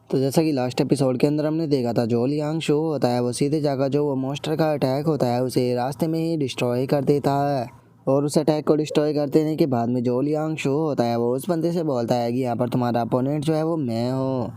तो जैसा कि लास्ट एपिसोड के अंदर हमने देखा था, जो लियांग शो होता है वो सीधे जाकर जो वो मॉन्स्टर का अटैक होता है उसे रास्ते में ही डिस्ट्रॉय कर देता है। और उस अटैक को डिस्ट्रॉय कर देने के बाद में जो लियांग शो होता है वो उस बंदे से बोलता है कि यहाँ पर तुम्हारा अपोनेंट जो है वो मैं हूँ।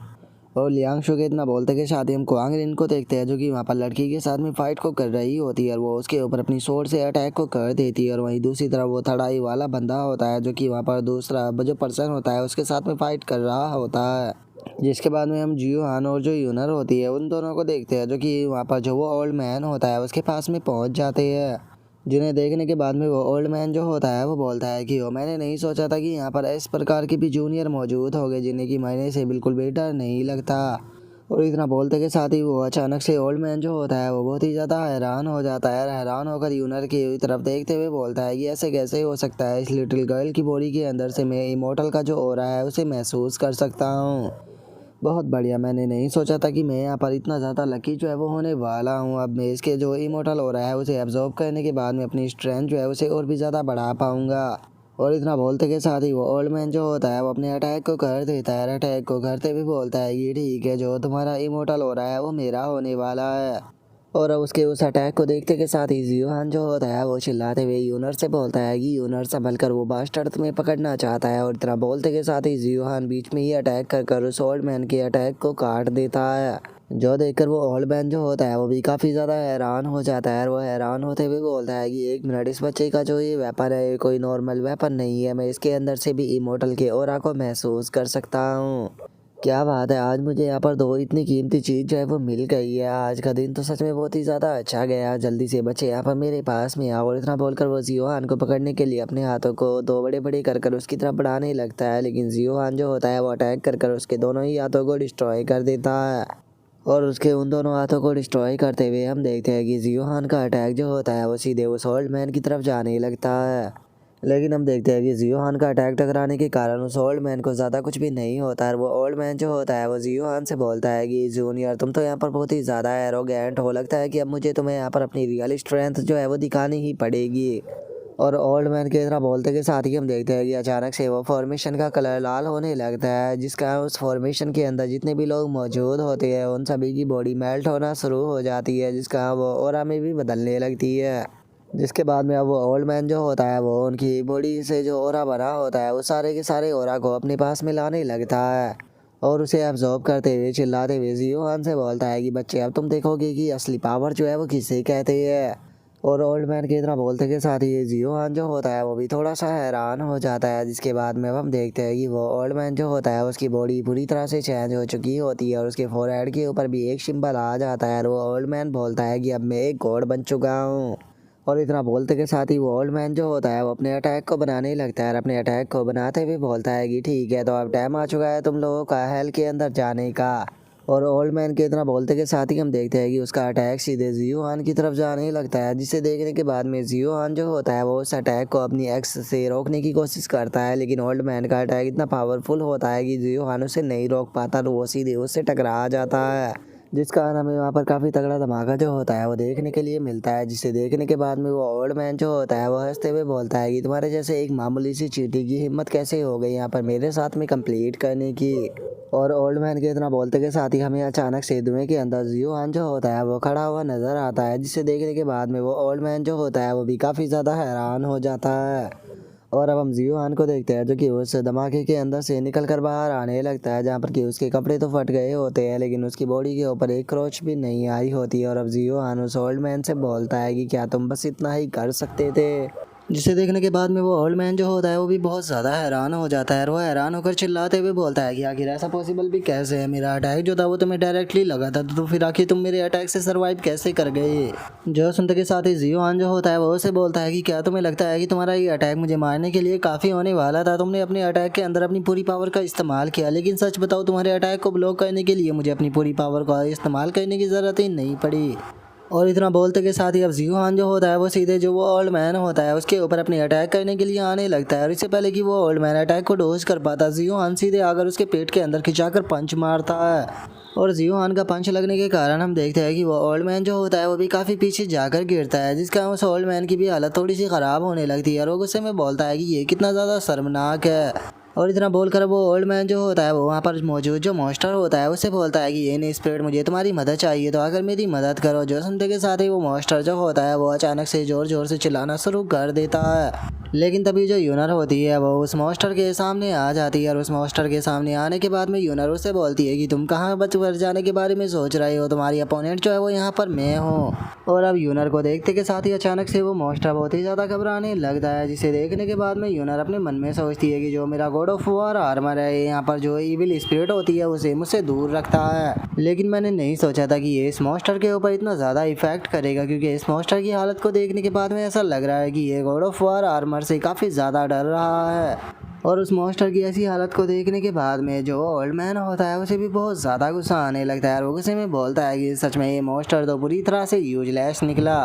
और लियांग शो के इतना बोलते के साथ ही हम क्वांग रिन को देखते हैं, जो कि वहाँ पर लड़की के साथ में फाइट को कर रही होती है और वो उसके ऊपर अपनी स्वॉर्ड से अटैक को कर देती है। और वहीं दूसरी तरफ वो थड़ाई वाला बंदा होता है, जो कि वहाँ पर दूसरा जो पर्सन होता है उसके साथ में फाइट कर रहा होता है। जिसके बाद में हम जियो हान और जो यूनर होती है उन दोनों को देखते हैं, जो कि वहाँ पर जो वो ओल्ड मैन होता है उसके पास में पहुँच जाते हैं। जिन्हें देखने के बाद में वो ओल्ड मैन जो होता है वो बोलता है कि मैंने नहीं सोचा था कि यहाँ पर इस प्रकार के भी जूनियर मौजूद हो गए जिन्हें कि महीने से बिल्कुल भी डर नहीं लगता। और इतना बोलते के साथ ही वो अचानक से ओल्ड मैन जो होता है वो बहुत ही ज़्यादा हैरान हो जाता है। हैरान होकर यूनर की तरफ देखते हुए बोलता है कि ऐसे कैसे हो सकता है, इस लिटिल गर्ल की बॉडी के अंदर से मैं इमोर्टल का जो हो रहा है उसे महसूस कर सकता हूँ। बहुत बढ़िया, मैंने नहीं सोचा था कि मैं यहाँ पर इतना ज़्यादा लकी जो है वो होने वाला हूँ। अब मैं इसके जो इमोर्टल हो रहा है उसे एब्जॉर्ब करने के बाद में अपनी स्ट्रेंथ जो है उसे और भी ज़्यादा बढ़ा पाऊँगा। और इतना बोलते के साथ ही वो ओल्ड मैन जो होता है वो अपने अटैक को कर देता है। अटैक को करते हुए बोलता है कि ठीक है, जो तुम्हारा इमोर्टल हो रहा है वो मेरा होने वाला है। और अब उसके उस अटैक को देखते के साथ ही जियो हान जो होता है वो चिल्लाते हुए यूनर से बोलता है कि यूनर संभल कर, वो बास्टर्ड तुम्हें पकड़ना चाहता है। और इतना बोलते के साथ ही जियो हान बीच में ही अटैक कर उस ओल्ड मैन के अटैक को काट देता है। जो देखकर वो ओल्ड मैन जो होता है वो भी काफ़ी ज़्यादा हैरान हो जाता है। और वो हैरान होते हुए बोलता है कि एक मिनट, इस बच्चे का जो ये वेपन है ये कोई नॉर्मल वेपन नहीं है, मैं इसके अंदर से भी इमोर्टल के ऑरा को महसूस कर सकता हूँ। क्या बात है, आज मुझे यहाँ पर दो इतनी कीमती चीज़ जो है वो मिल गई है। आज का दिन तो सच में बहुत ही ज़्यादा अच्छा गया। जल्दी से बच्चे यहाँ पर मेरे पास में आओ। और इतना बोलकर वो जियो हान को पकड़ने के लिए अपने हाथों को दो बड़े बड़े कर उसकी तरफ बढ़ाने लगता है, लेकिन जियो हान जो होता है वो अटैक कर उसके दोनों ही हाथों को डिस्ट्रॉय कर देता है। और उसके उन दोनों हाथों को डिस्ट्रॉय करते हुए हम देखते हैं कि जियो हान का अटैक जो होता है वो सीधे उस ओल्ड मैन की तरफ जाने लगता है। लेकिन हम देखते हैं कि जियो हान का अटैक टकराने के कारण उस ओल्ड मैन को ज़्यादा कुछ भी नहीं होता है। वो ओल्ड मैन जो होता है वो जियो हान से बोलता है कि जूनियर, तुम तो यहाँ पर बहुत ही ज़्यादा एरोगेंट हो, लगता है कि अब मुझे तुम्हें यहाँ पर अपनी रियल स्ट्रेंथ जो है वो दिखानी ही पड़ेगी। और ओल्ड मैन के तरह बोलते के साथ ही हम देखते हैं कि अचानक से वो फॉर्मेशन का कलर लाल होने लगता है, जिसका उस फॉर्मेशन के अंदर जितने भी लोग मौजूद होते हैं उन सभी की बॉडी मेल्ट होना शुरू हो जाती है, जिसका वो ऑरा में भी बदलने लगती है। जिसके बाद में अब वो ओल्ड मैन जो होता है वो उनकी बॉडी से जो ऑरा बना होता है वो सारे के सारे ऑरा को अपने पास में लाने लगता है। और उसे एब्जॉर्ब करते हुए चिल्लाते हुए जियो हान से बोलता है कि बच्चे, अब तुम देखोगे कि असली पावर जो है वो किसे कहते हैं। और ओल्ड मैन की तरह बोलते के साथ ही जियो हान जो होता है वो भी थोड़ा सा हैरान हो जाता है। जिसके बाद में अब हम देखते हैं कि वो ओल्ड मैन जो होता है उसकी बॉडी पूरी तरह से चेंज हो चुकी होती है और उसके फोरहेड के ऊपर भी एक सिंबल आ जाता है। और वो ओल्ड मैन बोलता है कि अब मैं एक गॉड बन चुका हूँ। और इतना बोलते के साथ ही वो ओल्ड मैन जो होता है वो अपने अटैक को बनाने लगता है। और अपने अटैक को बनाते हुए बोलता है कि ठीक है, तो अब टाइम आ चुका है तुम लोगों का हेल के अंदर जाने का। और ओल्ड मैन के इतना बोलते के साथ ही हम देखते हैं कि उसका अटैक सीधे जियो हान की तरफ जाने लगता है, जिसे देखने के बाद में जियो हान जो होता है वो उस अटैक को अपनी एक्स से रोकने की कोशिश करता है। लेकिन ओल्ड मैन का अटैक इतना पावरफुल होता है कि जियो हान उसे नहीं रोक पाता, तो वो सीधे उससे टकरा जाता है। जिस कारण हमें वहाँ पर काफ़ी तगड़ा धमाका जो होता है वो देखने के लिए मिलता है, जिसे देखने के बाद में वो ओल्ड मैन जो होता है वो हंसते हुए बोलता है कि तुम्हारे जैसे एक मामूली सी चींटी की हिम्मत कैसे हो गई यहाँ पर मेरे साथ में कंप्लीट करने की। और ओल्ड मैन के इतना बोलते के साथ ही हमें अचानक से धुएं के अंदर जियो हान जो होता है वो खड़ा हुआ नजर आता है, जिसे देखने के बाद में वो ओल्ड मैन जो होता है वो भी काफ़ी ज़्यादा हैरान हो जाता है। और अब हम जियो हान को देखते हैं, जो कि उस धमाके के अंदर से निकल कर बाहर आने लगता है, जहाँ पर कि उसके कपड़े तो फट गए होते हैं लेकिन उसकी बॉडी के ऊपर एक क्रोच भी नहीं आई होती है। और अब जियो हान उस ओल्ड मैन से बोलता है कि क्या तुम बस इतना ही कर सकते थे। जिसे देखने के बाद में वो ओल्ड मैन जो होता है वो भी बहुत ज़्यादा हैरान हो जाता है। और वो हैरान होकर चिल्लाते हुए बोलता है कि आखिर ऐसा पॉसिबल भी कैसे है, मेरा अटैक जो था वो तुम्हें डायरेक्टली लगा था, तो फिर आखिर तुम मेरे अटैक से सर्वाइव कैसे कर गए। जो सुनते के साथ ही जियो हान जो होता है वो उसे बोलता है कि क्या तुम्हें लगता है कि तुम्हारा ये अटैक मुझे मारने के लिए काफ़ी होने वाला था, तुमने अपने अटैक के अंदर अपनी पूरी पावर का इस्तेमाल किया, लेकिन सच बताओ तुम्हारे अटैक को ब्लॉक करने के लिए मुझे अपनी पूरी पावर का इस्तेमाल करने की ज़रूरत ही नहीं पड़ी। और इतना बोलते के साथ ही अब जियो हान जो होता है वो सीधे जो वो ओल्ड मैन होता है उसके ऊपर अपनी अटैक करने के लिए आने लगता है। और इससे पहले कि वो ओल्ड मैन अटैक को डोज कर पाता, जियो हान सीधे आकर उसके पेट के अंदर खिंचाकर पंच मारता है। और जियो हान का पंच लगने के कारण हम देखते हैं कि वो ओल्ड मैन जो होता है वो भी काफ़ी पीछे जाकर गिरता है, जिसका उस ओल्ड मैन की भी हालत थोड़ी सी ख़राब होने लगती है। और वो गुस्से में बोलता है कि ये कितना ज़्यादा शर्मनाक है। और इतना बोलकर वो ओल्ड मैन जो होता है वो वहाँ पर मौजूद जो मॉन्स्टर होता है उससे बोलता है कि ये नहीं स्पिरिट, मुझे तुम्हारी मदद चाहिए तो आकर मेरी मदद करो। जो सुनते के साथ ही वो मॉन्स्टर जो होता है वो अचानक से जोर जोर से चिल्लाना शुरू कर देता है। लेकिन तभी जो यूनर होती है वो उस मॉन्स्टर के सामने आ जाती है और उस मॉन्स्टर के सामने आने के बाद में यूनर उससे बोलती है कि तुम कहाँ बच कर जाने के बारे में सोच रहे हो, तुम्हारी अपोनेंट जो है वो यहाँ पर मैं हूँ। और अब यूनर को देखते के साथ ही अचानक से वो मॉन्स्टर बहुत ही ज़्यादा घबराने लगता है, जिसे देखने के बाद में यूनर अपने मन में सोचती है कि जो मेरा गॉड ऑफ वॉर आर्मर है यहाँ पर जो इविल स्पिरिट होती है उसे मुझसे दूर रखता है। लेकिन मैंने नहीं सोचा था कि ये इस मॉन्स्टर के ऊपर इतना ज़्यादा इफेक्ट करेगा, क्योंकि इस मॉन्स्टर की हालत को देखने के बाद में ऐसा लग रहा है कि ये गॉड ऑफ वॉर आर्मर से काफ़ी ज़्यादा डर रहा है। और उस मॉन्स्टर की ऐसी हालत को देखने के बाद में जो ओल्ड मैन होता है उसे भी बहुत ज़्यादा गुस्सा आने लगता है और वो गुस्से में बोलता है कि सच में ये मॉन्स्टर तो बुरी तरह से यूजलेस निकला।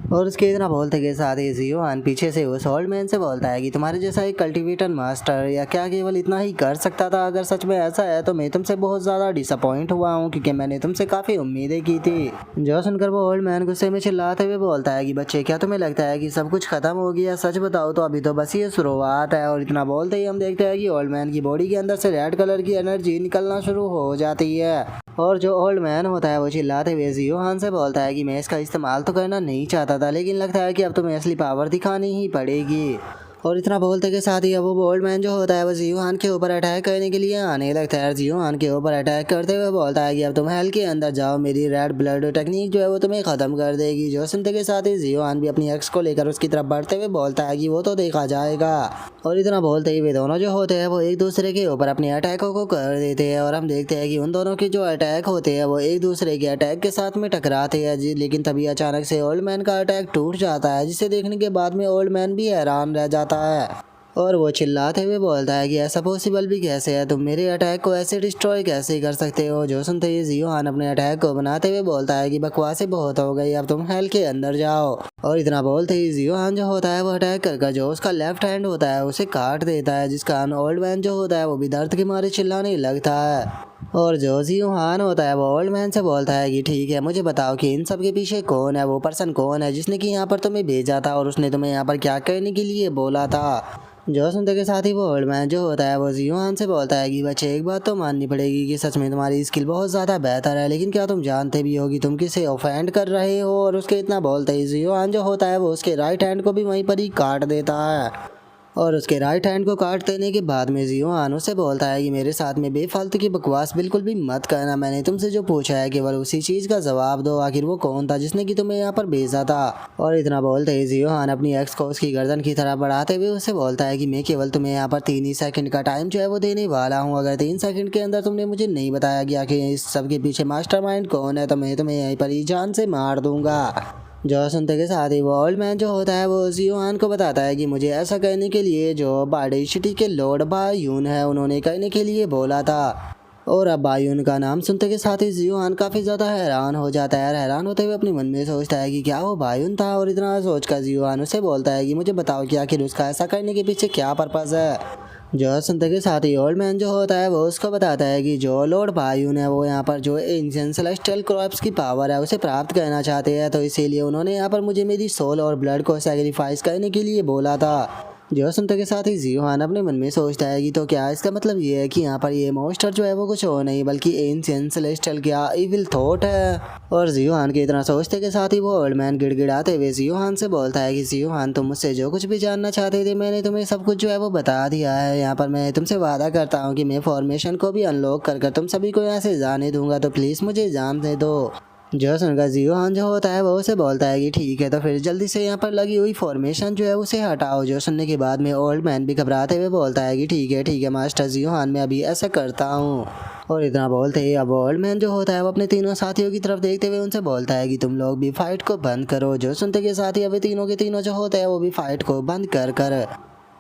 और उसके इतना बोलते के साथ ही जियोहान पीछे से उस ओल्ड मैन से बोलता है कि तुम्हारे जैसा एक कल्टीवेटर मास्टर या क्या केवल इतना ही कर सकता था? अगर सच में ऐसा है तो मैं तुमसे बहुत ज़्यादा डिसअपॉइंट हुआ हूँ, क्योंकि मैंने तुमसे काफ़ी उम्मीदें की थी। जो सुनकर वो ओल्ड मैन गुस्से में चिल्लाते हुए बोलता है कि बच्चे क्या तुम्हें लगता है कि सब कुछ खत्म हो गया? सच बताओ तो अभी तो बस ये शुरुआत है। और इतना बोलते ही हम देखते हैं कि ओल्ड मैन की बॉडी के अंदर से रेड कलर की एनर्जी निकलना शुरू हो जाती है। और जो ओल्ड मैन होता है वो चिल्लाते हुए जियोहान से बोलता है कि मैं इसका इस्तेमाल तो करना नहीं चाहता था, लेकिन लगता है कि अब तुम्हें असली पावर दिखानी ही पड़ेगी। और इतना बोलते के साथ ही अब वो ओल्ड मैन जो होता है वो जियोहान के ऊपर अटैक करने के लिए आने लगता है। जियोहान के ऊपर अटैक करते हुए बोलता है कि अब तुम हेल के अंदर जाओ, मेरी रेड ब्लड टेक्निक जो है वो तुम्हें ख़त्म कर देगी। जो सुनते के साथ ही जियोहान भी अपनी एक्स को लेकर उसकी तरफ बढ़ते हुए बोलता है कि वो तो देखा जाएगा। और इतना बोलते ही वे दोनों जो होते हैं वो एक दूसरे के ऊपर अपने अटैकों को कर देते हैं और हम देखते हैं कि उन दोनों के जो अटैक होते हैं वो एक दूसरे के अटैक के साथ में टकराते हैं। लेकिन तभी अचानक से ओल्ड मैन का अटैक टूट जाता है, जिसे देखने के बाद में ओल्ड मैन भी हैरान रह जाता है और वो चिल्लाते हुए बोलता है कि ऐसा पॉसिबल भी कैसे है, तुम मेरे अटैक को ऐसे डिस्ट्रॉय कैसे कर सकते हो? जो सुनते ही जियोहान अपने अटैक को बनाते हुए बोलता है कि बकवासें बहुत हो गई, अब तुम हेल के अंदर जाओ। और इतना बोलते ही जियोहान जो होता है वो अटैक कर जो उसका लेफ्ट हैंड होता है उसे काट देता है, जिस कारण ओल्ड मैन जो होता है वो भी दर्द के मारे चिल्लाने लगता है। और जो जियोहान होता है वो ओल्ड मैन से बोलता है कि ठीक है, मुझे बताओ कि इन सब के पीछे कौन है, वो पर्सन कौन है जिसने कि यहाँ पर तुम्हें भेजा था और उसने तुम्हें यहाँ पर क्या करने के लिए बोला था? जो सुनते के साथ ही वो ओल्ड मैन जो होता है वो जियोहान से बोलता है कि बच्चे एक बात तो माननी पड़ेगी कि सच में तुम्हारी स्किल बहुत ज़्यादा बेहतर है, लेकिन क्या तुम जानते भी हो कि तुम किसे ऑफेंड कर रहे हो? और उसके इतना बोलते ही जियोहान जो होता है वो उसके राइट हैंड को भी वहीं पर ही काट देता है। और उसके राइट हैंड को काट देने के बाद में जियोहान उससे बोलता है कि मेरे साथ में बेफालतू की बकवास बिल्कुल भी मत करना, मैंने तुमसे जो पूछा है केवल उसी चीज़ का जवाब दो, आखिर वो कौन था जिसने कि तुम्हें यहाँ पर भेजा था? और इतना बोलते ही जियोहान अपनी एक्स को उसकी गर्दन की तरह बढ़ाते हुए उससे बोलता है कि मैं केवल तुम्हें यहाँ पर 3 ही सेकंड का टाइम जो है वो देने वाला हूँ। अगर 3 सेकंड के अंदर तुमने मुझे नहीं बताया कि आखिर इस सब के पीछे मास्टरमाइंड कौन है तो मैं तुम्हें यहीं पर ही जान से मार दूंगा। जो सुनते के साथ ही वो ओल्ड मैन जो होता है वो जियोहान को बताता है कि मुझे ऐसा करने के लिए जो बाडी सिटी के लॉर्ड बायून है उन्होंने करने के लिए बोला था। और अब बायून का नाम सुनते के साथ ही जियोहान काफ़ी ज़्यादा हैरान हो जाता है। हैरान होते हुए अपने मन में सोचता है कि क्या वो बायून था? और इतना सोचकर जियोहान उसे बोलता है कि मुझे बताओ कि आखिर उसका ऐसा करने के पीछे क्या पर्पज़ है? जो सुनते के साथ ही ओल्ड मैन जो होता है वो उसको बताता है कि जो लॉर्ड बायून है वो यहाँ पर जो एंशिएंट सेलेस्टियल क्रॉप्स की पावर है उसे प्राप्त करना चाहते हैं, तो इसीलिए उन्होंने यहाँ पर मुझे मेरी सोल और ब्लड को सैक्रिफाइस करने के लिए बोला था। जो सुनते के साथ ही जियोहान अपने मन में सोचता है कि तो क्या इसका मतलब ये है कि यहाँ पर ये मॉन्स्टर जो है वो कुछ और नहीं बल्कि एंशिएंट सेलेस्टियल क्या इविल थॉट है? और जियोहान की इतना सोचते के साथ ही वो ओल्ड मैन गिड़गिड़ाते हुए जियोहान से बोलता है कि जियोहान, तुम मुझसे जो कुछ भी जानना चाहते थे मैंने तुम्हें सब कुछ जो है वो बता दिया है। यहाँ पर मैं तुमसे वादा करता हूँ कि मैं फॉर्मेशन को भी अनलॉक कर तुम सभी को यहाँ से जाने दूंगा, तो प्लीज़ मुझे जानने दो। जो सुनकर जियोहान जो होता है वो उसे बोलता है कि ठीक है, तो फिर जल्दी से यहाँ पर लगी हुई फॉर्मेशन जो है उसे हटाओ। जो सुनने के बाद में ओल्ड मैन भी घबराते हुए बोलता है कि ठीक है मास्टर जियोहान, मैं अभी ऐसा करता हूँ। और इतना बोलते ही अब ओल्ड मैन जो होता है वो अपने तीनों साथियों की तरफ देखते हुए उनसे बोलता है कि तुम लोग भी फाइट को बंद करो। जो सुनते के साथ ही अभी तीनों के तीनों जो होते हैं वो भी फाइट को बंद कर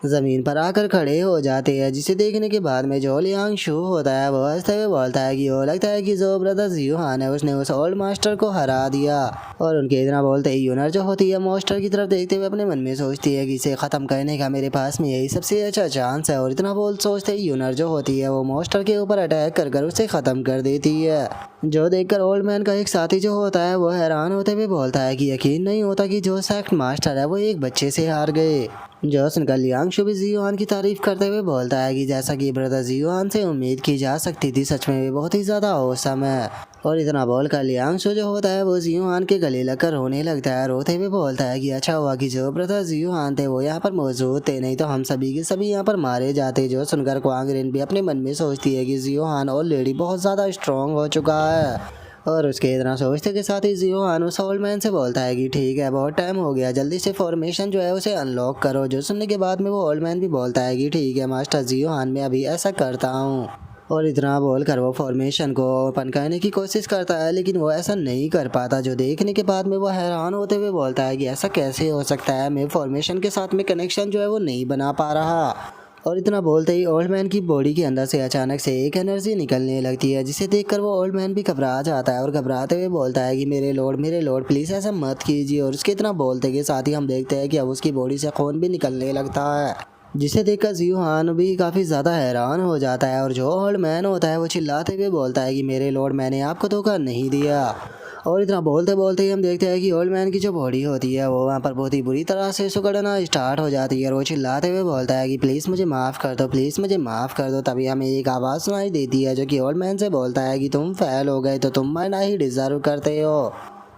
ज़मीन पर आकर खड़े हो जाते हैं, जिसे देखने के बाद में जो लियांग शू होता है वो हंसते हुए बोलता है कि वो लगता है कि जो ब्रदर जियोहान है उसने उस ओल्ड मास्टर को हरा दिया। और उनके इतना बोलते ही यूनर जो होती है मास्टर की तरफ देखते हुए अपने मन में सोचती है कि इसे ख़त्म करने का मेरे पास में यही सबसे अच्छा चांस है। और इतना बोल सोचते ही यूनर जो होती है वो मास्टर के ऊपर अटैक कर उसे ख़त्म कर देती है। जो देखकर ओल्ड मैन का एक साथी जो होता है वो हैरान होते हुए बोलता है कि यकीन नहीं होता कि जो सेक्ट मास्टर है वो एक बच्चे से हार गए। जो सुनकर लियांशु भी जियोहान की तारीफ करते हुए बोलता है कि जैसा कि ब्रदर जियोहान से उम्मीद की जा सकती थी, सच में वे बहुत ही ज़्यादा औसम है। और इतना बोलकर लियांशु जो होता है वो जियोहान के गले लगकर रोने लगता है। रोते हुए बोलता है कि अच्छा हुआ कि जो ब्रदर जियोहान थे वो यहाँ पर मौजूद थे, नहीं तो हम सभी के सभी यहाँ पर मारे जाते। जो सुनकर क्वांग रेन भी अपने मन में सोचती है कि जियोहान ऑलरेडी बहुत ज़्यादा स्ट्रॉन्ग हो चुका है। और उसके इतना सोचते के साथ ही जियोहान उस ओल्ड मैन से बोलता है कि ठीक है, बहुत टाइम हो गया, जल्दी से फॉर्मेशन जो है उसे अनलॉक करो। जो सुनने के बाद में वो ओल्ड मैन भी बोलता है कि ठीक है मास्टर जियोहान, मैं अभी ऐसा करता हूँ। और इतना बोलकर वो फॉर्मेशन को ओपन करने की कोशिश करता है, लेकिन वो ऐसा नहीं कर पाता। जो देखने के बाद में वो हैरान होते हुए बोलता है कि ऐसा कैसे हो सकता है, मैं फॉर्मेशन के साथ में कनेक्शन जो है वो नहीं बना पा रहा। और इतना बोलते ही ओल्ड मैन की बॉडी के अंदर से अचानक से एक एनर्जी निकलने लगती है, जिसे देखकर वो ओल्ड मैन भी घबरा जाता है और घबराते हुए बोलता है कि मेरे लॉर्ड प्लीज़ ऐसा मत कीजिए। और उसके इतना बोलते के साथ ही हम देखते हैं कि अब उसकी बॉडी से खून भी निकलने लगता है, जिसे देखकर जियोहान भी काफ़ी ज़्यादा हैरान हो जाता है। और जो ओल्ड मैन होता है वो चिल्लाते हुए बोलता है कि मेरे लॉर्ड, मैंने आपको धोखा नहीं दिया। और इतना बोलते बोलते ही हम देखते हैं कि ओल्ड मैन की जो बॉडी होती है वो वहाँ पर बहुत ही बुरी तरह से सुगड़ना स्टार्ट हो जाती है। और वो चिल्लाते हुए बोलता है कि प्लीज़ मुझे माफ़ कर दो, प्लीज़ मुझे माफ़ कर दो। तभी हमें एक आवाज़ सुनाई देती है जो कि ओल्ड मैन से बोलता है कि तुम फेल हो गए तो तुम मरना ही डिज़र्व करते हो।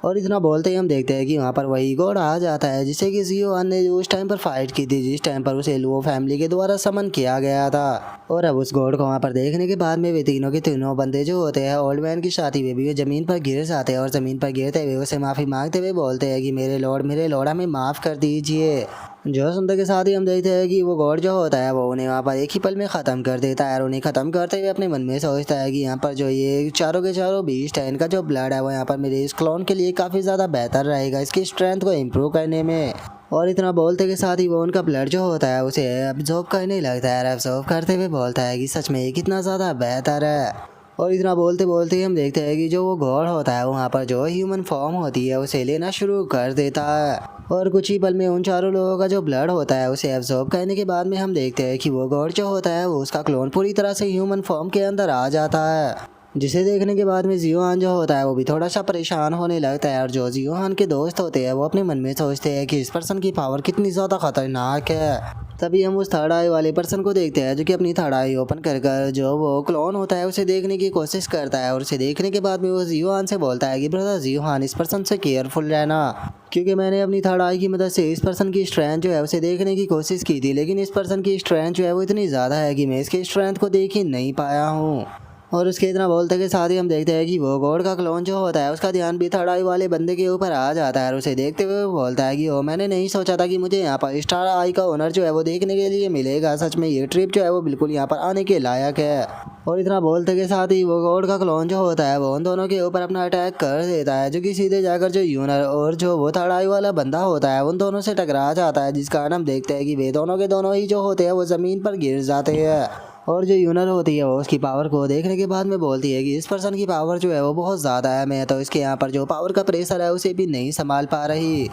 और इतना बोलते ही हम देखते हैं कि वहाँ पर वही गॉड आ जाता है, जिसे कि जियोहान ने उस टाइम पर फाइट की थी, जिस टाइम पर उसे लुओ फैमिली के द्वारा समन किया गया था। और अब उस गॉड को वहाँ पर देखने के बाद में वे तीनों के तीनों बंदे जो होते हैं ओल्ड मैन की साथी वे भी ज़मीन पर गिर जाते हैं। और ज़मीन पर गिरते हुए उसे माफ़ी मांगते हुए बोलते हैं कि मेरे लॉर्ड हमें माफ़ कर दीजिए। जो सुनते के साथ ही हम देखते हैं कि वो गॉड जो होता है वो उन्हें वहाँ पर एक ही पल में ख़त्म कर देता है। और उन्हें ख़त्म करते हुए अपने मन में सोचता है कि यहाँ पर जो ये चारों के चारों बीस्ट है, इनका जो ब्लड है वो यहाँ पर मेरे इस क्लोन के लिए काफ़ी ज़्यादा बेहतर रहेगा इसकी स्ट्रेंथ को इम्प्रूव करने में। और इतना बोलते के साथ ही वो उनका ब्लड जो होता है उसे एब्जॉर्ब करने लगता है। एब्जॉर्ब करते हुए बोलता है कि सच में ये कितना ज़्यादा बेहतर है। और इतना बोलते बोलते ही हम देखते हैं कि जो वो गॉड होता है वहाँ पर जो ह्यूमन फॉर्म होती है उसे लेना शुरू कर देता है। और कुछ ही पल में उन चारों लोगों का जो ब्लड होता है उसे एब्जॉर्ब करने के बाद में हम देखते हैं कि वो गॉड जो होता है वो उसका क्लोन पूरी तरह से ह्यूमन फॉर्म के अंदर आ जाता है, जिसे देखने के बाद में जियोहान जो होता है वो भी थोड़ा सा परेशान होने लगता है। और जो जियोहान के दोस्त होते हैं वो अपने मन में सोचते हैं कि इस पर्सन की पावर कितनी ज़्यादा खतरनाक है। तभी हम उस थर्ड आई वाले पर्सन को देखते हैं जो कि अपनी थर्ड आई ओपन कर कर जो वो क्लोन होता है उसे देखने की कोशिश करता है। और उसे देखने के बाद में वो जियोहान से बोलता है कि ब्रदर जियोहान, इस पर्सन से केयरफुल रहना, क्योंकि मैंने अपनी थर्ड आई की मदद से इस पर्सन की स्ट्रेंथ जो है उसे देखने की कोशिश की थी, लेकिन इस पर्सन की स्ट्रेंथ जो है वो इतनी ज़्यादा है कि मैं इसकी स्ट्रेंथ को देख ही नहीं पाया हूँ। और उसके इतना बोलते के साथ ही हम देखते हैं कि वो गॉड का क्लोन जो होता है उसका ध्यान भी थर्ड आई वाले बंदे के ऊपर आ जाता है। और उसे देखते हुए वो बोलता है कि ओ, मैंने नहीं सोचा था कि मुझे यहाँ पर स्टार आई का ओनर जो है वो देखने के लिए मिलेगा। सच में ये ट्रिप जो है वो बिल्कुल यहाँ पर आने के लायक है। और इतना बोलते के साथ ही वो गॉड का क्लोन जो होता है वो उन दोनों के ऊपर अपना अटैक कर देता है, जो कि सीधे जाकर जो यूनर और जो वो थर्ड आई वाला बंदा होता है उन दोनों से टकरा जाता है, जिस कारण हम देखते हैं कि वे दोनों के दोनों ही जो होते हैं वो ज़मीन पर गिर जाते हैं। और जो यूनर होती है वो उसकी पावर को देखने के बाद में बोलती है कि इस पर्सन की पावर जो है वो बहुत ज़्यादा है, मैं तो इसके यहाँ पर जो पावर का प्रेशर है उसे भी नहीं संभाल पा रही।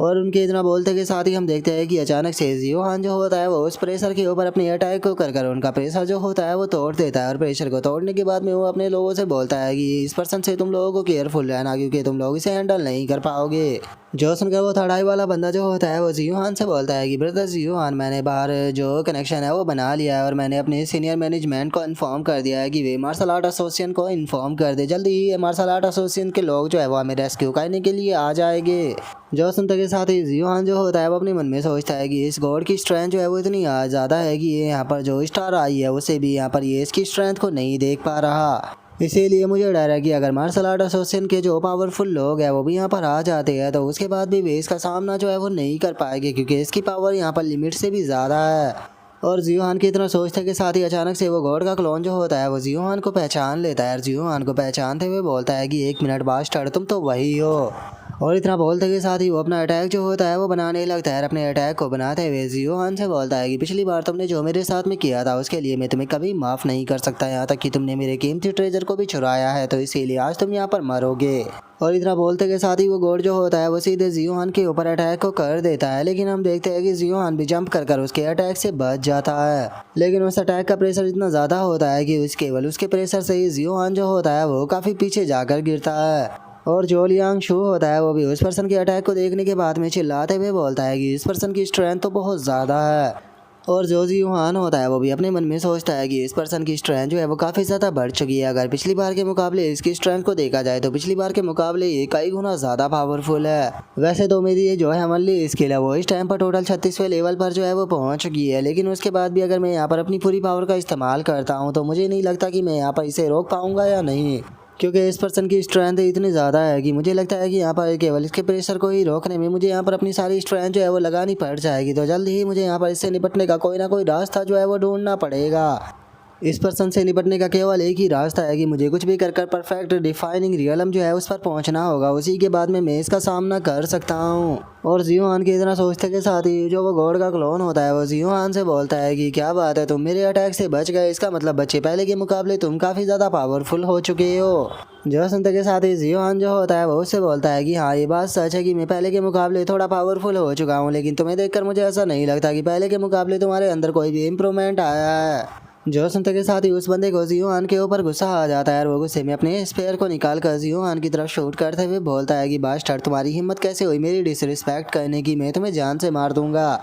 और उनके इतना बोलते के साथ ही हम देखते हैं कि अचानक से जियोहान जो होता है वो उस प्रेशर के ऊपर अपने अटैक को कर उनका प्रेशर जो होता है वो तोड़ देता है। और प्रेशर को तोड़ने के बाद में वो अपने लोगों से बोलता है कि इस पर्सन से तुम लोगों को केयरफुल रहना, क्योंकि तुम लोग इसे हैंडल नहीं कर पाओगे। जो सुनकर वो थर्ड आई वाला बंदा जो होता है वो जियोहान से बोलता है कि ब्रदर जियोहान, मैंने बाहर जो कनेक्शन है वो बना लिया है और मैंने अपने सीनियर मैनेजमेंट को इन्फॉर्म कर दिया है कि वे मार्शल आर्ट एसोसिएशन को इन्फॉर्म कर दे। जल्दी ही मार्शल आर्ट एसोसिएशन के लोग जो है वो हमें रेस्क्यू करने के लिए आ जाएंगे। जो सुनते के साथ ही जियोहान जो होता है वो अपने मन में सोचता है कि इस गॉड की स्ट्रेंथ जो है वो इतनी ज़्यादा है कि ये यहाँ पर जो स्टार आई है उसे भी यहाँ पर ये इसकी स्ट्रेंथ को नहीं देख पा रहा। इसीलिए मुझे डर है कि अगर मार्शल आर्ट एसोसिएशन के जो पावरफुल लोग हैं वो भी यहाँ पर आ जाते हैं तो उसके बाद भी वे इसका सामना जो है वो नहीं कर पाएंगे, क्योंकि इसकी पावर यहाँ पर लिमिट से भी ज़्यादा है। और जियोहान की इतना सोचने के साथ ही अचानक से वो गॉड का क्लोन जो होता है वो जियोहान को पहचान लेता है। और जियोहान को पहचानते हुए बोलता है कि 1 मिनट बास्टर्ड, तुम तो वही हो। और इतना बोलते के साथ ही वो अपना अटैक जो होता है वो बनाने लगता है। अपने अटैक को बनाते हुए जियोहान से बोलता है कि पिछली बार तुमने जो मेरे साथ में किया था उसके लिए मैं तुम्हें कभी माफ़ नहीं कर सकता, यहाँ तक कि तुमने मेरे कीमती ट्रेजर को भी चुराया है, तो इसीलिए आज तुम यहाँ पर मरोगे। और इतना बोलते के साथ ही वो गॉड जो होता है वो सीधे जियोहान के ऊपर अटैक को कर देता है, लेकिन हम देखते हैं कि जियोहान भी जंप कर उसके अटैक से बच जाता है। लेकिन उस अटैक का प्रेशर इतना ज़्यादा होता है कि केवल उसके प्रेशर से ही जियोहान जो होता है वो काफ़ी पीछे जाकर गिरता है। और जो लियांग शू होता है वो भी उस पर्सन के अटैक को देखने के बाद में चिल्लाते हुए बोलता है कि इस पर्सन की स्ट्रेंथ तो बहुत ज़्यादा है। और जो यूहान होता है वो भी अपने मन में सोचता है कि इस पर्सन की स्ट्रेंथ जो है वो काफ़ी ज़्यादा बढ़ चुकी है। अगर पिछली बार के मुकाबले इसकी स्ट्रेंथ को देखा जाए तो पिछली बार के मुकाबले ये कई गुना ज़्यादा पावरफुल है। वैसे तो मेरी ये जो है हमली स्किल है वो इस टाइम पर टोटल 36वें लेवल पर जो है वो पहुंच चुकी है, लेकिन उसके बाद भी अगर मैं यहाँ पर अपनी पूरी पावर का इस्तेमाल करता हूँ तो मुझे नहीं लगता कि मैं यहाँ पर इसे रोक पाऊँगा या नहीं, क्योंकि इस पर्सन की स्ट्रेंथ इतनी ज़्यादा है कि मुझे लगता है कि यहाँ पर केवल इसके प्रेशर को ही रोकने में मुझे यहाँ पर अपनी सारी स्ट्रेंथ जो है वो लगानी पड़ जाएगी। तो जल्द ही मुझे यहाँ पर इससे निपटने का कोई ना कोई रास्ता जो है वो ढूंढना पड़ेगा। इस पर्सन से निपटने का केवल एक ही रास्ता है कि मुझे कुछ भी कर परफेक्ट डिफाइनिंग रियलम जो है उस पर पहुंचना होगा, उसी के बाद में मैं इसका सामना कर सकता हूं। और जियोहान के इतना सोचते के साथ ही जो वो गॉड का क्लोन होता है वो जियोहान से बोलता है कि क्या बात है, तुम मेरे अटैक से बच गए, इसका मतलब बच्चे पहले के मुकाबले तुम काफ़ी ज़्यादा पावरफुल हो चुके हो। जो सुनते के साथ ही जियोहान जो होता है वो उससे बोलता है कि हाँ ये बात सच है कि मैं पहले के मुकाबले थोड़ा पावरफुल हो चुका हूँ, लेकिन तुम्हें देखकर मुझे ऐसा नहीं लगता कि पहले के मुकाबले तुम्हारे अंदर कोई भी इम्प्रूवमेंट आया है। जो सुनते के साथ ही उस बंदे को जियोहान के ऊपर गुस्सा आ जाता है और वो गुस्से में अपने स्पेयर को निकाल कर जियोहान की तरफ शूट करते हुए बोलता है कि बास्टर्ड, तुम्हारी हिम्मत कैसे हुई मेरी डिसरिस्पेक्ट करने की, मैं तुम्हें जान से मार दूंगा।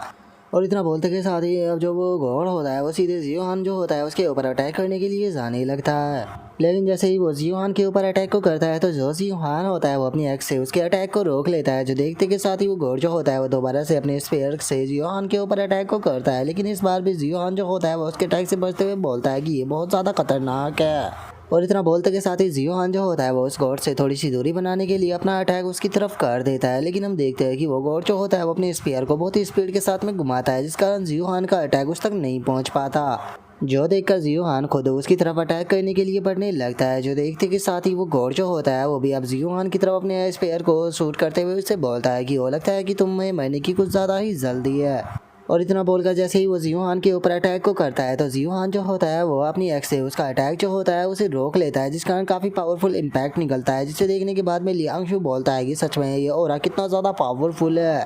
और इतना बोलते के साथ ही अब जो वो गॉड होता है वो सीधे जियोहान जो होता है उसके ऊपर अटैक करने के लिए जाने लगता है। लेकिन जैसे ही वो जियोहान के ऊपर अटैक को करता है तो जो जियोहान होता है वो अपनी एक्स से उसके अटैक को रोक लेता है। जो देखते के साथ ही वो गॉड जो होता है वो दोबारा से अपने स्पेयर से जियोहान के ऊपर अटैक को करता है, लेकिन इस बार भी जियोहान जो होता है वो उसके अटैक से बचते हुए बोलता है कि ये बहुत ज़्यादा खतरनाक है। और इतना बोलते के साथ ही जियोहान जो होता है वो उस गॉड से थोड़ी सी दूरी बनाने के लिए अपना अटैक उसकी तरफ कर देता है, लेकिन हम देखते हैं कि वो गॉड जो होता है वो अपने स्पेयर को बहुत ही स्पीड के साथ में घुमाता है, जिस कारण जियोहान का अटैक उस तक नहीं पहुंच पाता। जो देखकर जियोहान खुद उसकी तरफ अटैक करने के लिए बढ़ने लगता है। जो देखते के साथ ही वो गॉड जो होता है वो भी अब जियोहान की तरफ अपने स्पेयर को शूट करते हुए उससे बोलता है कि वो लगता है कि तुम्हें मरने की कुछ ज़्यादा ही जल्दी है। और इतना बोलकर जैसे ही वो जियोहान के ऊपर अटैक को करता है तो जियोहान जो होता है वो अपनी एक्स से उसका अटैक जो होता है उसे रोक लेता है, जिस कारण काफ़ी पावरफुल इम्पैक्ट निकलता है, जिसे देखने के बाद में लियांग बोलता है कि सच में ये ऑरा कितना ज़्यादा पावरफुल है।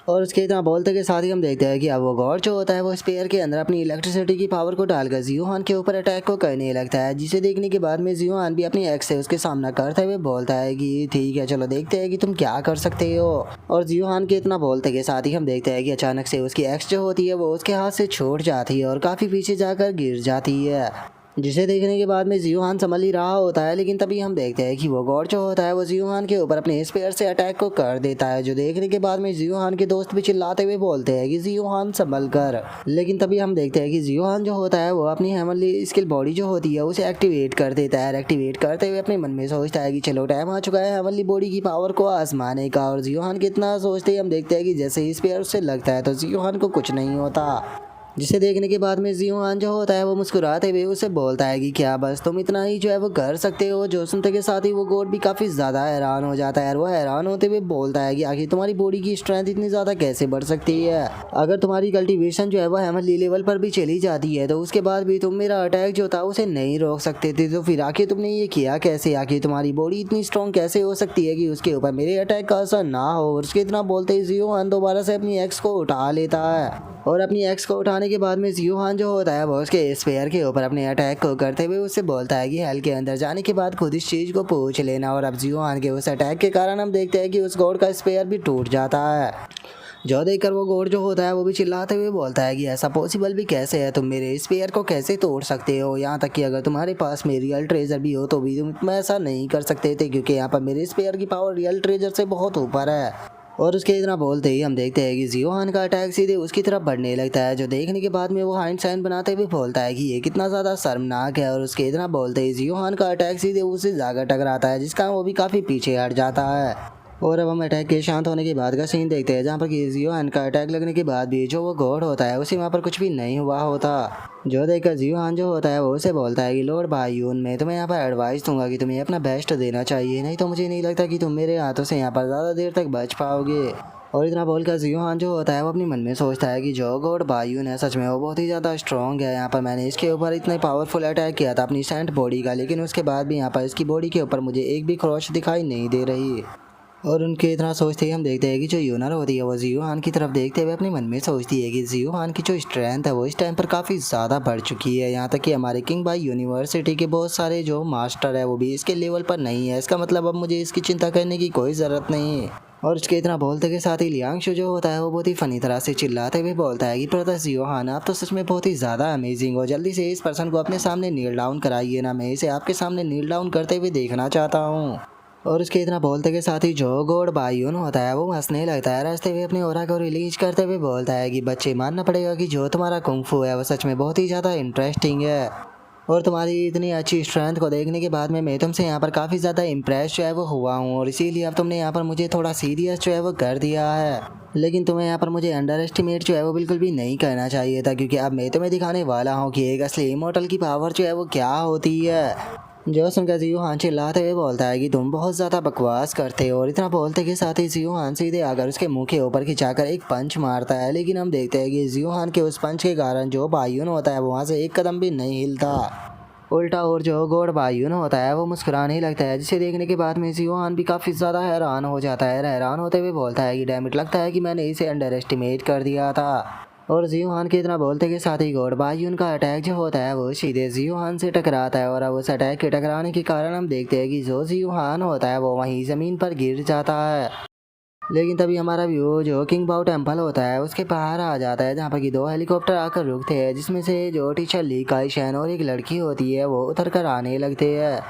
और उसके इतना बोलते के साथ ही हम देखते हैं कि अब वो गॉड जो होता है वो स्पेयर के अंदर अपनी इलेक्ट्रिसिटी की पावर को डालकर जियोहान के ऊपर अटैक को करने लगता है, जिसे देखने के बाद में जियोहान भी अपनी एक्स से उसके सामना करते हुए बोलता है कि ठीक है चलो देखते हैं कि तुम क्या कर सकते हो। और जियोहान के इतना बोलते के साथ ही हम देखते हैं कि अचानक से उसकी एक्स जो होती है वो उसके हाथ से छूट जाती है और काफ़ी पीछे जाकर गिर जाती है, जिसे देखने के बाद में जियोहान संभल ही रहा होता है, लेकिन तभी हम देखते हैं कि वो गॉड जो होता है वो जियोहान के ऊपर अपने स्पेयर से अटैक को कर देता है। जो देखने के बाद में जियोहान के दोस्त भी चिल्लाते हुए बोलते हैं कि जियोहान संभल कर, लेकिन तभी हम देखते हैं कि जियोहान जो होता है वो अपनी हेमनली स्किल बॉडी जो होती है उसे एक्टिवेट कर देता है। एक्टिवेट करते हुए अपने मन में सोचता है कि चलो टाइम आ चुका है हेमनली बॉडी की पावर को आजमाने का। और जियोहान कितना सोचते ही हम देखते हैं कि जैसे ही स्पेयर उससे लगता है तो जियोहान को कुछ नहीं होता, जिसे देखने के बाद में जियोहान जो होता है वो मुस्कुराते हुए उसे बोलता है कि क्या बस तुम इतना ही जो है वो कर सकते हो। जो सुनते के साथ ही वो गॉड भी काफ़ी ज़्यादा हैरान हो जाता है और वो हैरान होते हुए बोलता है कि आखिर तुम्हारी बॉडी की स्ट्रेंथ इतनी ज़्यादा कैसे बढ़ सकती है। अगर तुम्हारी कल्टीवेशन जो है वो हेमनली लेवल पर भी चली जाती है तो उसके बाद भी तुम मेरा अटैक जो था उसे नहीं रोक सकते थे, तो फिर आखिर तुमने ये किया कैसे? आखिर तुम्हारी बॉडी इतनी स्ट्रॉन्ग कैसे हो सकती है कि उसके ऊपर मेरे अटैक का असर ना हो। और उसके इतना बोलते ही जियोहान दोबारा से अपनी एक्स को उठा लेता है और अपनी एक्स को उठाने के बाद में जियोहान जो होता है वो उसके स्पेयर के ऊपर अपने अटैक को करते हुए उससे बोलता है कि हेल के अंदर जाने के बाद खुद इस चीज़ को पूछ लेना। और अब जियोहान के उस अटैक के कारण हम देखते हैं कि उस गॉड का स्पेयर भी टूट जाता है। जो देखकर वो गॉड जो होता है वो भी चिल्लाते हुए बोलता है कि ऐसा पॉसिबल भी कैसे है, तुम मेरे स्पेयर को कैसे तोड़ सकते हो? यहाँ तक कि अगर तुम्हारे पास में रियल ट्रेजर भी हो तो भी तुम ऐसा नहीं कर सकते थे, क्योंकि यहाँ पर मेरे स्पेयर की पावर रियल ट्रेजर से बहुत ऊपर है। और उसके इतना बोलते ही हम देखते हैं कि जियोहान का अटैक सीधे उसकी तरफ बढ़ने लगता है। जो देखने के बाद में वो हाइंड साइन बनाते हुए बोलता है कि ये कितना ज़्यादा शर्मनाक है। और उसके इतना बोलते ही जियोहान का अटैक सीधे उससे जाकर टकराता है, जिसका वो भी काफ़ी पीछे हट जाता है। और अब हम अटैक के शांत होने के बाद का सीन देखते हैं, जहाँ पर कि जियोहान का अटैक लगने के बाद भी जो वो गॉड होता है उसे वहाँ पर कुछ भी नहीं हुआ होता। जो देखकर जियोहान जो होता है वो उसे बोलता है कि लॉर्ड बायून, मैं तुम्हें यहाँ पर एडवाइस दूंगा कि तुम्हें अपना बेस्ट देना चाहिए, नहीं तो मुझे नहीं लगता कि तुम मेरे हाथों से यहाँ पर ज़्यादा देर तक बच पाओगे। और इतना बोलकर जियोहान जो होता है वो अपने मन में सोचता है कि जो गॉड बायून है सच में वो बहुत ही ज़्यादा स्ट्रॉन्ग है। यहाँ पर मैंने इसके ऊपर इतना पावरफुल अटैक किया था अपनी सेंट बॉडी का, लेकिन उसके बाद भी यहाँ पर इसकी बॉडी के ऊपर मुझे एक भी खरोच दिखाई नहीं दे रही। और उनके इतना सोचते ही हम देखते हैं कि जो यूनर होती है वो जियो हान की तरफ देखते हुए अपने मन में सोचती है कि जियो हान की जो स्ट्रेंथ है वो इस टाइम पर काफ़ी ज़्यादा बढ़ चुकी है। यहाँ तक कि हमारे किंग बाई यूनिवर्सिटी के बहुत सारे जो मास्टर है वो भी इसके लेवल पर नहीं है। इसका मतलब अब मुझे इसकी चिंता करने की कोई ज़रूरत नहीं है। और उसके इतना बोलते के साथ ही लियांगशु जो होता है वो बहुत ही फनी तरह से चिल्लाते हुए बोलता है कि ब्रदर जियो हान, आप तो सच में बहुत ही ज़्यादा अमेजिंग हो। जल्दी से इस पर्सन को अपने सामने नील डाउन कराइए ना, मैं इसे आपके सामने नील डाउन करते हुए देखना चाहता हूँ। और उसके इतना बोलते के साथ ही जो गोड बायून होता है वो हंसने लगता है, हंसते हुए अपने ओरा को रिलीज करते हुए बोलता है कि बच्चे, मानना पड़ेगा कि जो तुम्हारा कुंग-फू है वो सच में बहुत ही ज़्यादा इंटरेस्टिंग है। और तुम्हारी इतनी अच्छी स्ट्रेंथ को देखने के बाद में मैं तुमसे यहाँ पर काफ़ी ज़्यादा इम्प्रेस जो है वो हुआ हूँ, और इसीलिए अब तुमने यहाँ पर मुझे थोड़ा सीरियस जो है वो कर दिया है। लेकिन तुम्हें यहाँ पर मुझे अंडर एस्टिमेट जो है वो बिल्कुल भी नहीं करना चाहिए था, क्योंकि अब मैं तुम्हें दिखाने वाला हूँ कि एक असली इमोर्टल की पावर जो है वो क्या होती है। जो सुनकर जियो हान चिल्लाते हुए बोलता है कि तुम बहुत ज़्यादा बकवास करते हो। और इतना बोलते के साथ ही जियो हान सीधे आकर उसके मुंह के ऊपर खिंचाकर एक पंच मारता है। लेकिन हम देखते हैं कि जियो हान के उस पंच के कारण जो बायून होता है वहाँ से एक कदम भी नहीं हिलता। उल्टा और जो गोड बायून होता है वो मुस्कुराने लगता है, जिसे देखने के बाद में जियो हान भी काफ़ी ज़्यादा हैरान हो जाता है। हैरान होते हुए बोलता है कि डैमिट, लगता है कि मैंने इसे अंडर एस्टिमेट कर दिया था। और जियो हान के इतना बोलते के साथ ही गॉड बायून का अटैक जो होता है वो सीधे जियो हान से टकराता है। और अब उस अटैक के टकराने के कारण हम देखते हैं कि जो जियो हान होता है वो वहीं ज़मीन पर गिर जाता है। लेकिन तभी हमारा व्यू जो किंग बाओ टेम्पल होता है उसके बाहर आ जाता है, जहाँ पर कि दो हेलीकॉप्टर आकर रुकते हैं, जिसमें से जो टीचर ली काई शैन और एक लड़की होती है वो उतर कर आने लगते हैं।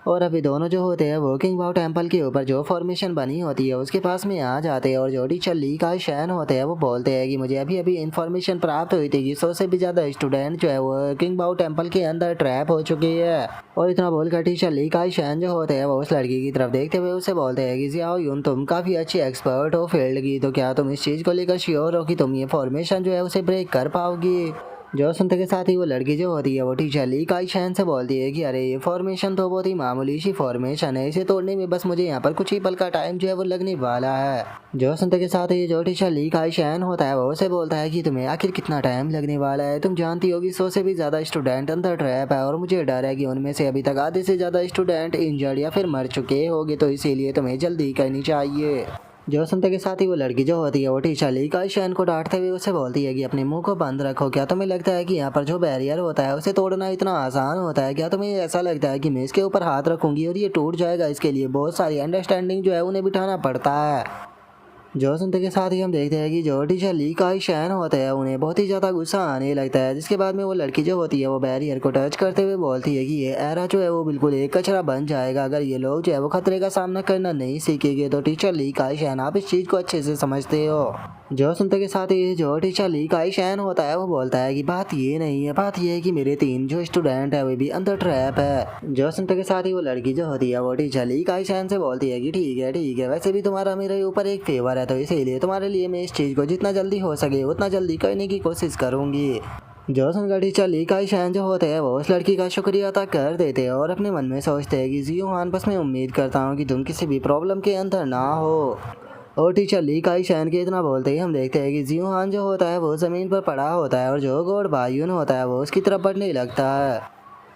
और अभी दोनों जो होते हैं वो किंग बाओ टेम्पल के ऊपर जो फॉर्मेशन बनी होती है उसके पास में आ जाते हैं। और जो टीचर ली काई शैन होते हैं वो बोलते हैं कि मुझे अभी अभी इन्फॉर्मेशन प्राप्त हुई थी कि 100 से भी ज़्यादा स्टूडेंट जो है वो किंग बाओ टेम्पल के अंदर ट्रैप हो चुके हैं। और इतना बोलकर टीचर ली काई शैन जो होते हैं वो उस लड़की की तरफ देखते हुए उसे बोलते हैं कि जियाओ यून, तुम काफ़ी अच्छी एक्सपर्ट हो फील्ड की, तो क्या तुम इस चीज़ को लेकर श्योर हो कि तुम ये फॉर्मेशन जो है उसे ब्रेक कर पाओगी। जो सुनते के साथ ही वो लड़की जो होती है वो टीचर ली काई शैन से बोलती है कि अरे ये फॉर्मेशन तो बहुत ही मामूली सी फॉर्मेशन है, इसे तोड़ने में बस मुझे यहाँ पर कुछ ही पल का टाइम जो है वो लगने वाला है। जो सुनते के साथ ही जो टीचर ली काई शैन होता है वो उसे बोलता है कि तुम्हें आखिर कितना टाइम लगने वाला है, तुम जानती होगी 100 से भी ज़्यादा स्टूडेंट अंदर ट्रैप है, और मुझे डर है कि उनमें से अभी तक आधे से ज़्यादा स्टूडेंट इंजर्ड या फिर मर चुके होंगे, तो इसीलिए तुम्हें जल्दी करनी चाहिए। जो सुनते के साथ ही वो लड़की जो होती है वो टीचर ली काई शैन को डांटते हुए उसे बोलती है कि अपने मुंह को बंद रखो। क्या तुम्हें लगता है कि यहाँ पर जो बैरियर होता है उसे तोड़ना इतना आसान होता है? क्या तुम्हें ऐसा लगता है कि मैं इसके ऊपर हाथ रखूंगी और ये टूट जाएगा? इसके लिए बहुत सारी अंडरस्टैंडिंग जो है उन्हें बिठाना पड़ता है। जो सुनते के साथ ही हम देखते हैं कि जो टीचर ली काई शैन होते हैं उन्हें बहुत ही ज़्यादा गुस्सा आने लगता है, जिसके बाद में वो लड़की जो होती है वो बैरियर को टच करते हुए बोलती है कि ये एरा जो है वो बिल्कुल एक कचरा बन जाएगा अगर ये लोग जो है वो खतरे का सामना करना नहीं सीखेंगे। तो टीचर ली काई शैन, आप इस चीज़ को अच्छे से समझते हो। जो सुनते के साथ ही जो टीचर ली काई शैन होता है वो बोलता है कि बात ये नहीं है, बात ये है कि मेरे 3 जो स्टूडेंट है वे भी अंदर ट्रैप है। जो सुनते के साथ ही वो लड़की जो होती है वो टीचर ली काई शैन से बोलती है कि ठीक है, वैसे भी तुम्हारा मेरे ऊपर एक फेवर है, तो इसीलिए तुम्हारे लिए मैं इस चीज़ को जितना जल्दी हो सके उतना जल्दी करने की कोशिश करूँगी। जो सुनकर टीचर ली काई शैन जो होते हैं वो उस लड़की का शुक्रिया अदा कर देते हैं और अपने मन में सोचते हैं कि जियो हान, बस मैं उम्मीद करता हूँ कि तुम किसी भी प्रॉब्लम के अंदर ना हो। और टीचर ली काई शैन के इतना बोलते ही हम देखते हैं कि जियो हान जो होता है वो ज़मीन पर पड़ा होता है और जो गॉड बायून होता है वो उसकी तरफ बढ़ने लगता है।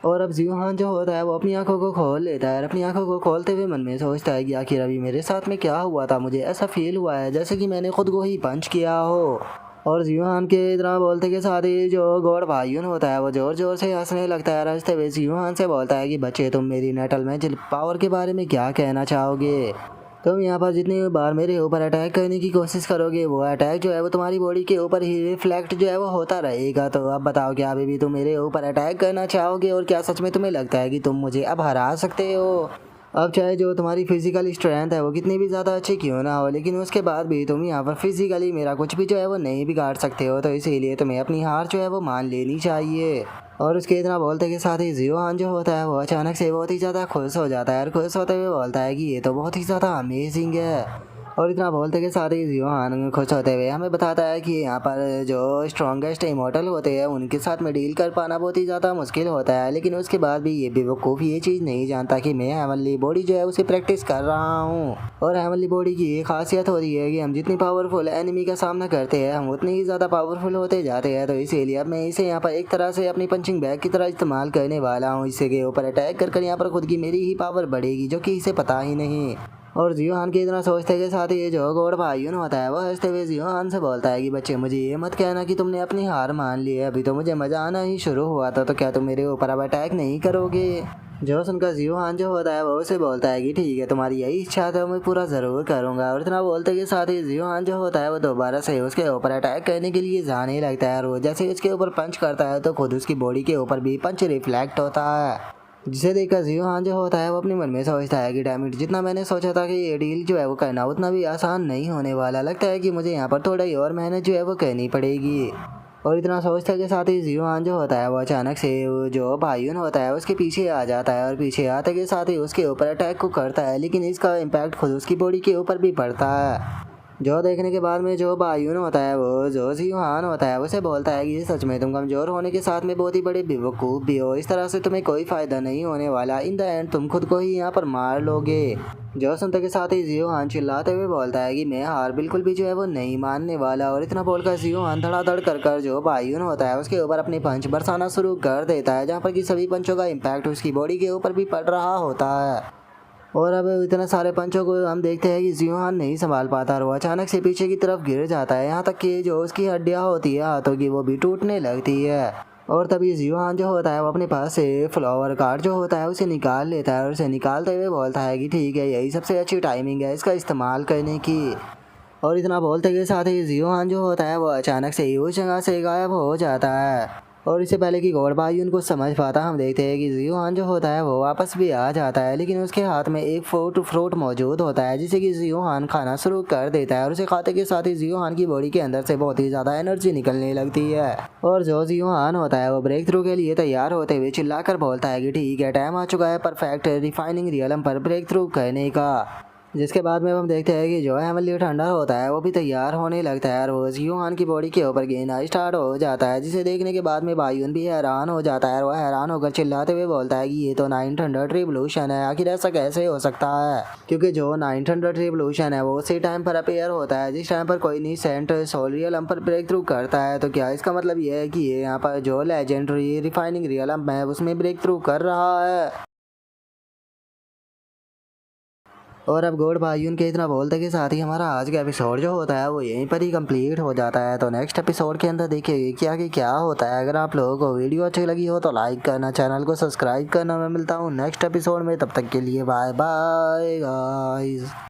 और अब जियो हान जो होता है वो अपनी आंखों को खोल लेता है और अपनी आंखों को खोलते हुए मन में सोचता है कि आखिर अभी मेरे साथ में क्या हुआ था, मुझे ऐसा फील हुआ है जैसे कि मैंने खुद को ही पंच किया हो। और जियो हान के इतना बोलते के साथ ही जो गॉड बायून होता है वो ज़ोर ज़ोर से हंसने लगता है। हंसते हुए जियो हान से बोलता है कि बच्चे, तुम मेरी नेटल मैजिक पावर के बारे में क्या कहना चाहोगे? तुम यहाँ पर जितनी बार मेरे ऊपर अटैक करने की कोशिश करोगे वो अटैक जो है वो तुम्हारी बॉडी के ऊपर ही रिफ्लेक्ट जो है वो होता रहेगा। तो अब बताओ, क्या अभी भी तुम मेरे ऊपर अटैक करना चाहोगे? और क्या सच में तुम्हें लगता है कि तुम मुझे अब हरा सकते हो? अब चाहे जो तुम्हारी फिजिकल स्ट्रेंथ है वो कितनी भी ज़्यादा अच्छी क्यों ना हो, लेकिन उसके बाद भी तुम यहाँ पर फिजिकली मेरा कुछ भी जो है वो नहीं बिगाड़ सकते हो, तो इसीलिए तुम्हें अपनी हार जो है वो मान लेनी चाहिए। और उसके इतना बोलते के साथ ही जियो हान जो होता है वो अचानक से बहुत ही ज़्यादा खुश हो जाता है और खुश होते हुए बोलता है कि ये तो बहुत ही ज़्यादा अमेजिंग है। और इतना बोलते के साथ ही जियो हान खुश होते हुए हमें बताता है कि यहाँ पर जो स्ट्रॉन्गेस्ट इमोर्टल होते हैं उनके साथ में डील कर पाना बहुत ही ज़्यादा मुश्किल होता है, लेकिन उसके बाद भी ये बेवकूफ़ ये चीज़ नहीं जानता कि मैं हेवनली बॉडी जो है उसे प्रैक्टिस कर रहा हूँ। और हेवनली बॉडी की ये खासियत होती है कि हम जितनी पावरफुल एनिमी का सामना करते हैं हम उतनी ही ज़्यादा पावरफुल होते जाते हैं, तो इसीलिए अब मैं इसे यहाँ पर एक तरह से अपनी पंचिंग बैग की तरह इस्तेमाल करने वाला हूँ। इसे के ऊपर अटैक कर यहाँ पर खुद की मेरी ही पावर बढ़ेगी जो कि इसे पता ही नहीं। और जियोहान की इतना सोचते के साथ ही जो गोड भाईयून होता है वो हंसते हुए जियोहान से बोलता है कि बच्चे मुझे ये मत कहना कि तुमने अपनी हार मान ली है, अभी तो मुझे मजा आना ही शुरू हुआ था, तो क्या तुम मेरे ऊपर अब अटैक नहीं करोगे। जो सुनकर जियोहान जो होता है वो उसे बोलता है कि ठीक है, तुम्हारी यही इच्छा है तो मैं पूरा ज़रूर करूँगा। और इतना बोलते के साथ ही जियोहान जो होता है वो दोबारा से उसके ऊपर अटैक करने के लिए जाने लगता है। और वो जैसे उसके ऊपर पंच करता है तो खुद उसकी बॉडी के ऊपर भी पंच रिफ्लेक्ट होता है, जिसे देखकर जियोहान जो होता है वो अपने मन में सोचता है कि डैम इट, जितना मैंने सोचा था कि ये डील जो है वो करना उतना भी आसान नहीं होने वाला, लगता है कि मुझे यहाँ पर थोड़ा ही और मेहनत जो है वो करनी पड़ेगी। और इतना सोचते के साथ ही जियोहान जो होता है वो अचानक से जो भाईयून होता है उसके पीछे आ जाता है और पीछे आते के साथ ही उसके ऊपर अटैक को करता है, लेकिन इसका इम्पैक्ट खुद उसकी बॉडी के ऊपर भी पड़ता है। जो देखने के बाद में जो भाईयून होता है वो जो जियोहान होता है उसे बोलता है कि सच में तुम कमज़ोर होने के साथ में बहुत ही बड़े बेवकूफ़ भी हो, इस तरह से तुम्हें कोई फ़ायदा नहीं होने वाला, इन द एंड तुम खुद को ही यहाँ पर मार लोगे। जो सुनते के साथ ही जियोहान चिल्लाते हुए बोलता है कि मैं हार बिल्कुल भी जो है वो नहीं मानने वाला। और इतना बोलकर जियोहान धड़ाधड़ कर जो भाईयून होता है उसके ऊपर अपने पंच बरसाना शुरू कर देता है, जहाँ पर कि सभी पंचों का इम्पैक्ट उसकी बॉडी के ऊपर भी पड़ रहा होता है। और अब इतने सारे पंचों को हम देखते हैं कि जियोहान नहीं संभाल पाता और वो अचानक से पीछे की तरफ गिर जाता है, यहाँ तक कि जो उसकी हड्डियाँ होती है हाथों की वो भी टूटने लगती है। और तभी जियोहान जो होता है वो अपने पास से फ्लावर कार्ड जो होता है उसे निकाल लेता है और उसे निकालते हुए बोलता है कि ठीक है, यही सबसे अच्छी टाइमिंग है इसका इस्तेमाल करने की। और इतना बोलते के साथ ही जियोहान जो होता है वो अचानक से ही उस जगह से गायब हो जाता है। और इससे पहले कि गॉड भाई उनको समझ पाता हम देखते हैं कि जियोहान जो होता है वो वापस भी आ जाता है, लेकिन उसके हाथ में एक फ्रूट मौजूद होता है जिसे कि जियोहान खाना शुरू कर देता है। और उसे खाते के साथ ही जियोहान की बॉडी के अंदर से बहुत ही ज़्यादा एनर्जी निकलने लगती है। और जो जियोहान होता है वो ब्रेक थ्रू के लिए तैयार होते हुए चिल्लाकर बोलता है कि ठीक है, टाइम आ चुका है परफेक्ट रिफाइनिंग रियलम पर ब्रेक थ्रू करने का। जिसके बाद में हम देखते हैं कि जो हेमनली थंडर होता है वो भी तैयार होने लगता है और वो जियोहान की बॉडी के ऊपर गिरना स्टार्ट हो जाता है, जिसे देखने के बाद में भाईयून भी हैरान हो जाता है और वह हैरान होकर चिल्लाते हुए बोलता है कि ये तो 900 रिवोल्यूशन है, आखिर ऐसा कैसे हो सकता है। क्योंकि जो 900 रिवोल्यूशन है वो उसी टाइम पर अपेयर होता है जिस टाइम पर कोई नहीं सेंट सोल रियलम पर ब्रेक थ्रू करता है। तो क्या इसका मतलब ये है कि ये यहाँ पर जो लेजेंडरी रिफाइनिंग रियलम है उसमें ब्रेक थ्रू कर रहा है। और अब गॉड भाईयून के इतना बोलते के साथ ही हमारा आज का एपिसोड जो होता है वो यहीं पर ही कंप्लीट हो जाता है। तो नेक्स्ट एपिसोड के अंदर देखिए क्या कि क्या होता है। अगर आप लोगों को वीडियो अच्छी लगी हो तो लाइक करना, चैनल को सब्सक्राइब करना। मैं मिलता हूँ नेक्स्ट एपिसोड में, तब तक के लिए बाय बाय गाइस।